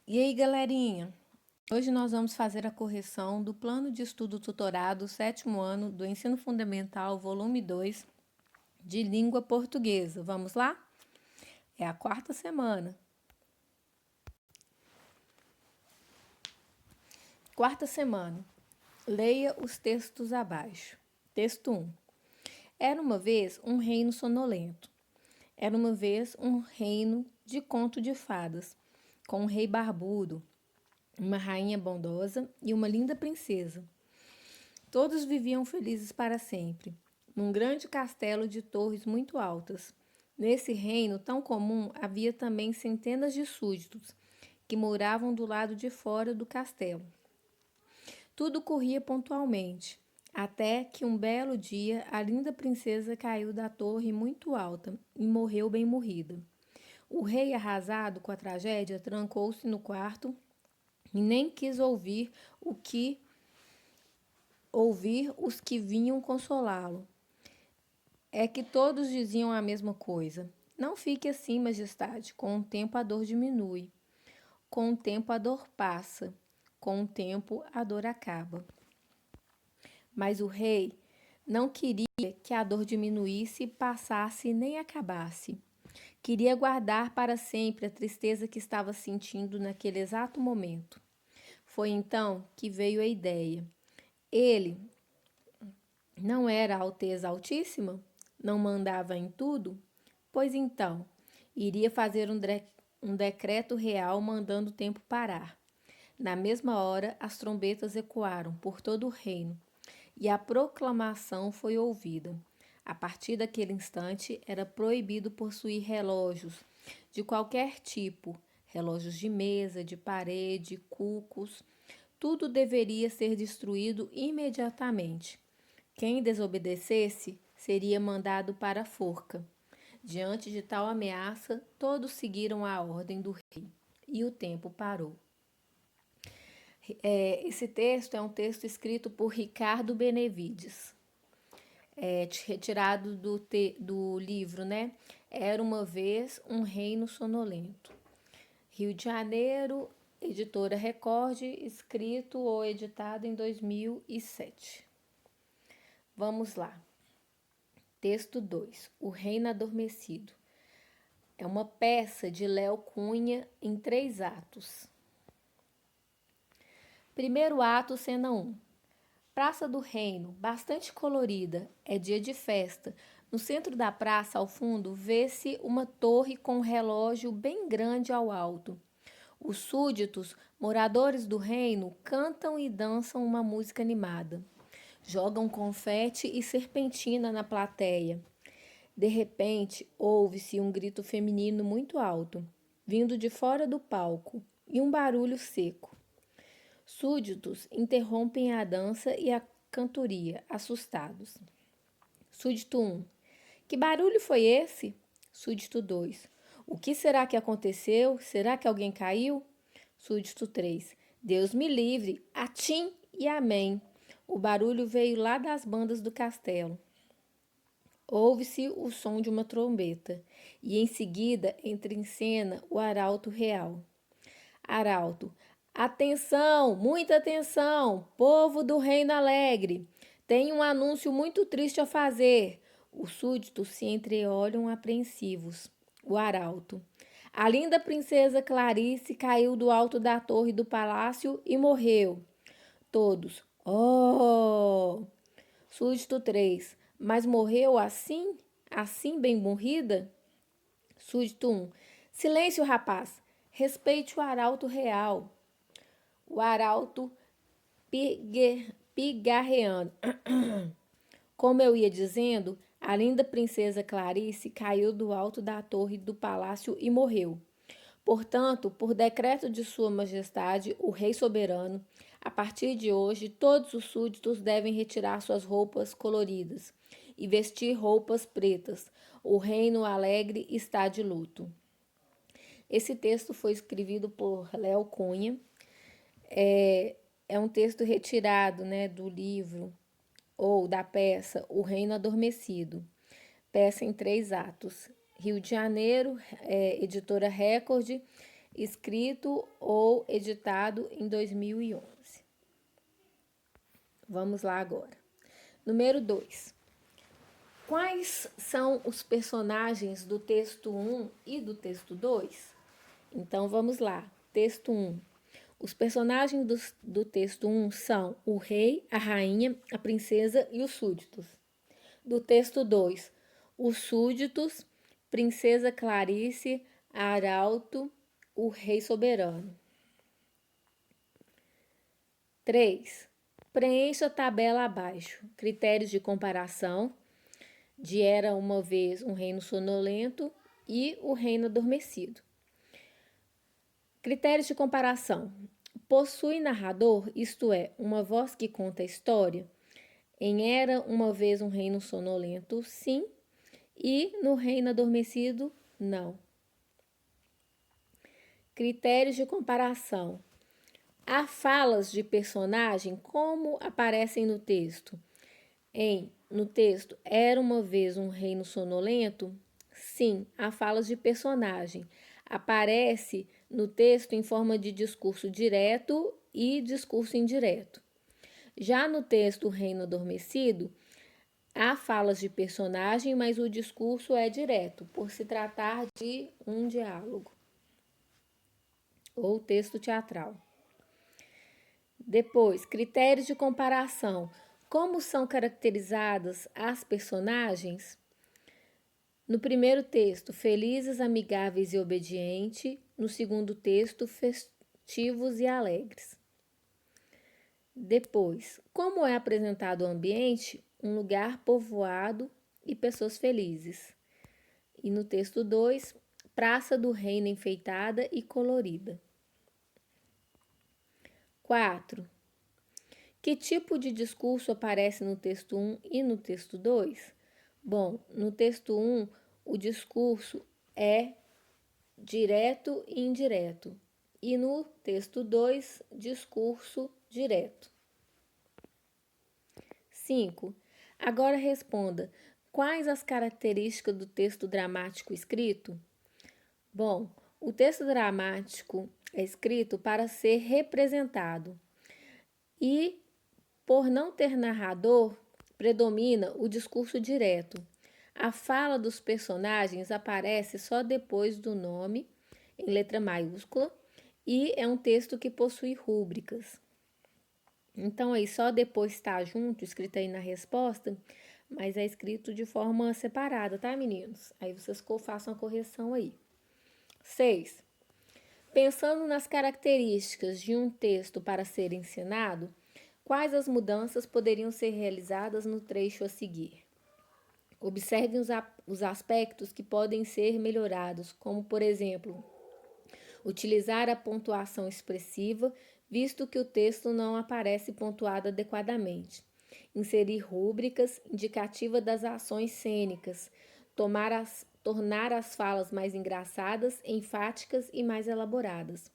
E aí, galerinha? Hoje nós vamos fazer a correção do plano de estudo tutorado sétimo ano do Ensino Fundamental, volume 2, de língua portuguesa. Vamos lá? É a quarta semana. Quarta semana. Leia os textos abaixo. Texto 1. Era uma vez um reino sonolento. Era uma vez um reino de conto de fadas, com um rei barbudo, uma rainha bondosa e uma linda princesa. Todos viviam felizes para sempre, num grande castelo de torres muito altas. Nesse reino tão comum havia também centenas de súditos, que moravam do lado de fora do castelo. Tudo corria pontualmente, até que um belo dia a linda princesa caiu da torre muito alta e morreu bem morrida. O rei, arrasado com a tragédia, trancou-se no quarto e nem quis ouvir os que vinham consolá-lo. É que todos diziam a mesma coisa. Não fique assim, majestade. Com o tempo a dor diminui. Com o tempo a dor passa. Com o tempo a dor acaba. Mas o rei não queria que a dor diminuísse, passasse nem acabasse. Queria guardar para sempre a tristeza que estava sentindo naquele exato momento. Foi então que veio a ideia. Ele não era a Alteza Altíssima? Não mandava em tudo? Pois então, iria fazer um decreto real mandando o tempo parar. Na mesma hora, as trombetas ecoaram por todo o reino e a proclamação foi ouvida. A partir daquele instante, era proibido possuir relógios de qualquer tipo, relógios de mesa, de parede, cucos. Tudo deveria ser destruído imediatamente. Quem desobedecesse seria mandado para a forca. Diante de tal ameaça, todos seguiram a ordem do rei e o tempo parou. Esse texto é um texto escrito por Ricardo Benevides, retirado do livro, né? Era uma vez um reino sonolento. Rio de Janeiro, editora Record, escrito ou editado em 2007. Vamos lá. Texto 2. O Reino Adormecido. É uma peça de Léo Cunha em 3 atos. Primeiro ato, cena 1. Praça do Reino, bastante colorida, é dia de festa. No centro da praça, ao fundo, vê-se uma torre com um relógio bem grande ao alto. Os súditos, moradores do reino, cantam e dançam uma música animada. Jogam confete e serpentina na plateia. De repente, ouve-se um grito feminino muito alto, vindo de fora do palco, e um barulho seco. Súditos interrompem a dança e a cantoria, assustados. Súdito 1. Que barulho foi esse? Súdito 2. O que será que aconteceu? Será que alguém caiu? Súdito 3. Deus me livre, atim e amém. O barulho veio lá das bandas do castelo. Ouve-se o som de uma trombeta e em seguida entra em cena o arauto real. Arauto: atenção, muita atenção, povo do Reino Alegre. Tenho um anúncio muito triste a fazer. Os súditos se entreolham apreensivos. O arauto: a linda princesa Clarice caiu do alto da torre do palácio e morreu. Todos: oh! Súdito 3. Mas morreu assim? Assim bem morrida? Súdito 1. Silêncio, rapaz. Respeite o arauto real. O arauto pigarreando. Como eu ia dizendo, a linda princesa Clarice caiu do alto da torre do palácio e morreu. Portanto, por decreto de Sua Majestade, o Rei Soberano, a partir de hoje, todos os súditos devem retirar suas roupas coloridas e vestir roupas pretas. O Reino Alegre está de luto. Esse texto foi escrito por Léo Cunha. É um texto retirado, né, do livro ou da peça O Reino Adormecido. Peça em 3 atos. Rio de Janeiro, editora Record, escrito ou editado em 2011. Vamos lá agora. Número 2. Quais são os personagens do texto 1 e do texto 2? Então vamos lá. Texto 1. Os personagens do texto 1 são o rei, a rainha, a princesa e os súditos. Do texto 2, os súditos, princesa Clarice, arauto, o rei soberano. 3. Preencha a tabela abaixo. Critérios de comparação de Era uma vez um reino sonolento e o reino adormecido. Critérios de comparação. Possui narrador, isto é, uma voz que conta a história? Em Era uma vez um reino sonolento, sim. E no reino adormecido, não. Critérios de comparação. Há falas de personagem como aparecem no texto. No texto, Era uma vez um reino sonolento? Sim, há falas de personagem. Aparece no texto em forma de discurso direto e discurso indireto. Já no texto O Reino Adormecido, há falas de personagem, mas o discurso é direto, por se tratar de um diálogo ou texto teatral. Depois, critérios de comparação. Como são caracterizadas as personagens? No primeiro texto, felizes, amigáveis e obedientes. No segundo texto, festivos e alegres. Depois, como é apresentado o ambiente? Um lugar povoado e pessoas felizes. E no texto 2, praça do reino enfeitada e colorida. 4. Que tipo de discurso aparece no texto 1 e no texto 2? Bom, no texto 1, o discurso é direto e indireto. E no texto 2, discurso direto. 5. Agora responda: quais as características do texto dramático escrito? Bom, o texto dramático é escrito para ser representado e, por não ter narrador, predomina o discurso direto. A fala dos personagens aparece só depois do nome, em letra maiúscula, e é um texto que possui rúbricas. Então, aí só depois está junto, escrito aí na resposta, mas é escrito de forma separada, tá, meninos? Aí vocês façam a correção aí. 6. Pensando nas características de um texto para ser ensinado, quais as mudanças poderiam ser realizadas no trecho a seguir? Observem os aspectos que podem ser melhorados, como, por exemplo, utilizar a pontuação expressiva, visto que o texto não aparece pontuado adequadamente. Inserir rúbricas indicativas das ações cênicas, tornar as falas mais engraçadas, enfáticas e mais elaboradas.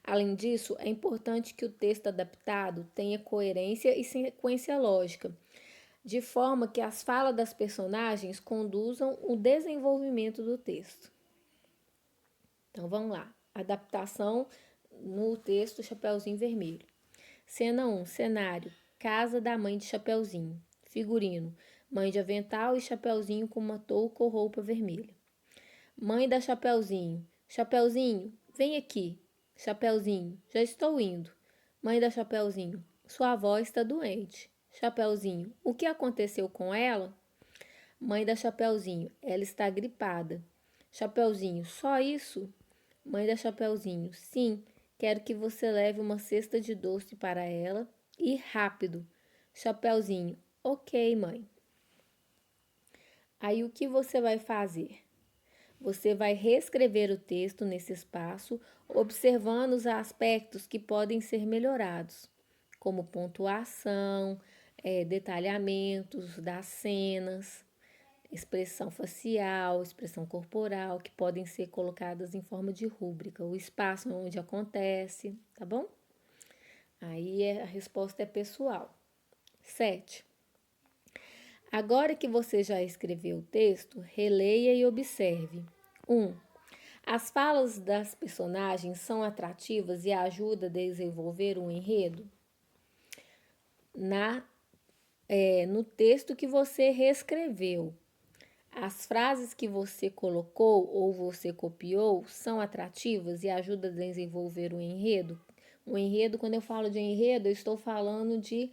Além disso, é importante que o texto adaptado tenha coerência e sequência lógica, de forma que as falas das personagens conduzam o desenvolvimento do texto. Então vamos lá. Adaptação no texto Chapeuzinho Vermelho. Cena 1, cenário: casa da mãe de Chapeuzinho. Figurino: mãe de avental e Chapeuzinho com uma touca ou roupa vermelha. Mãe da Chapeuzinho: Chapeuzinho, vem aqui. Chapeuzinho: já estou indo. Mãe da Chapeuzinho: sua avó está doente. Chapeuzinho: o que aconteceu com ela? Mãe da Chapeuzinho: ela está gripada. Chapeuzinho: só isso? Mãe da Chapeuzinho: sim, quero que você leve uma cesta de doce para ela e rápido. Chapeuzinho: ok, mãe. Aí o que você vai fazer? Você vai reescrever o texto nesse espaço, observando os aspectos que podem ser melhorados, como pontuação, detalhamentos das cenas, expressão facial, expressão corporal, que podem ser colocadas em forma de rúbrica, o espaço onde acontece, tá bom? Aí a resposta é pessoal. 7. Agora que você já escreveu o texto, releia e observe. 1. As falas das personagens são atrativas e ajudam a desenvolver um enredo? No texto que você reescreveu, as frases que você colocou ou você copiou são atrativas e ajudam a desenvolver um enredo? Um enredo, quando eu falo de enredo, eu estou falando de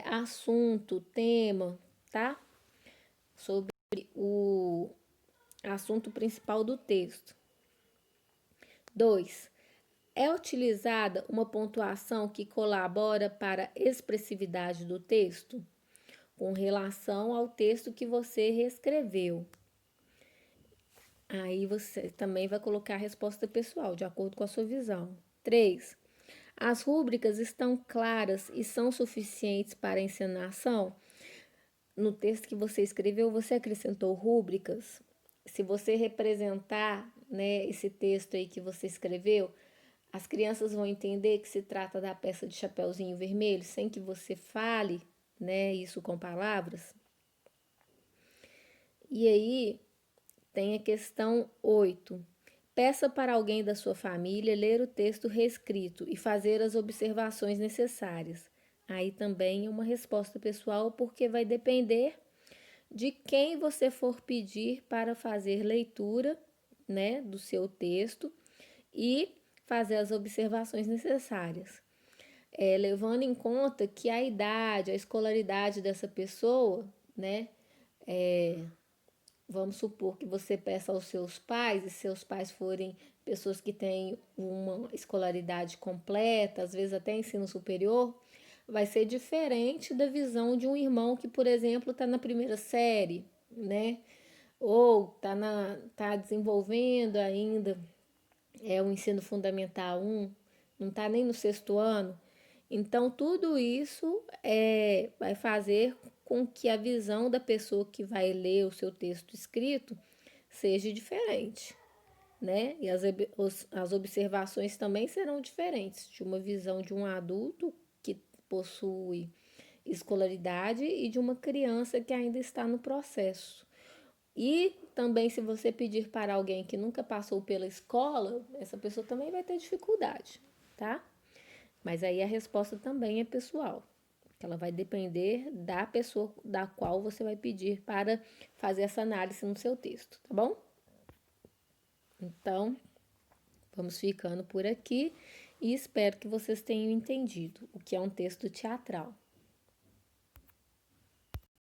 assunto, tema, tá? Sobre o assunto principal do texto. 2. É utilizada uma pontuação que colabora para a expressividade do texto, com relação ao texto que você reescreveu. Aí você também vai colocar a resposta pessoal, de acordo com a sua visão. 3. As rúbricas estão claras e são suficientes para a encenação? No texto que você escreveu, você acrescentou rúbricas? Se você representar, né, esse texto aí que você escreveu, as crianças vão entender que se trata da peça de Chapeuzinho Vermelho, sem que você fale, né, isso com palavras. E aí tem a questão 8. Peça para alguém da sua família ler o texto reescrito e fazer as observações necessárias. Aí também é uma resposta pessoal, porque vai depender de quem você for pedir para fazer leitura, né, do seu texto e fazer as observações necessárias. Levando em conta que a idade, a escolaridade dessa pessoa, né, vamos supor que você peça aos seus pais, e seus pais forem pessoas que têm uma escolaridade completa, às vezes até ensino superior, vai ser diferente da visão de um irmão que, por exemplo, está na primeira série, né? Ou tá desenvolvendo ainda o ensino fundamental 1, não está nem no sexto ano. Então, tudo isso vai fazer com que a visão da pessoa que vai ler o seu texto escrito seja diferente, né? E as observações também serão diferentes de uma visão de um adulto que possui escolaridade e de uma criança que ainda está no processo. E também, se você pedir para alguém que nunca passou pela escola, essa pessoa também vai ter dificuldade, tá? Mas aí a resposta também é pessoal, que ela vai depender da pessoa da qual você vai pedir para fazer essa análise no seu texto, tá bom? Então, vamos ficando por aqui e espero que vocês tenham entendido o que é um texto teatral.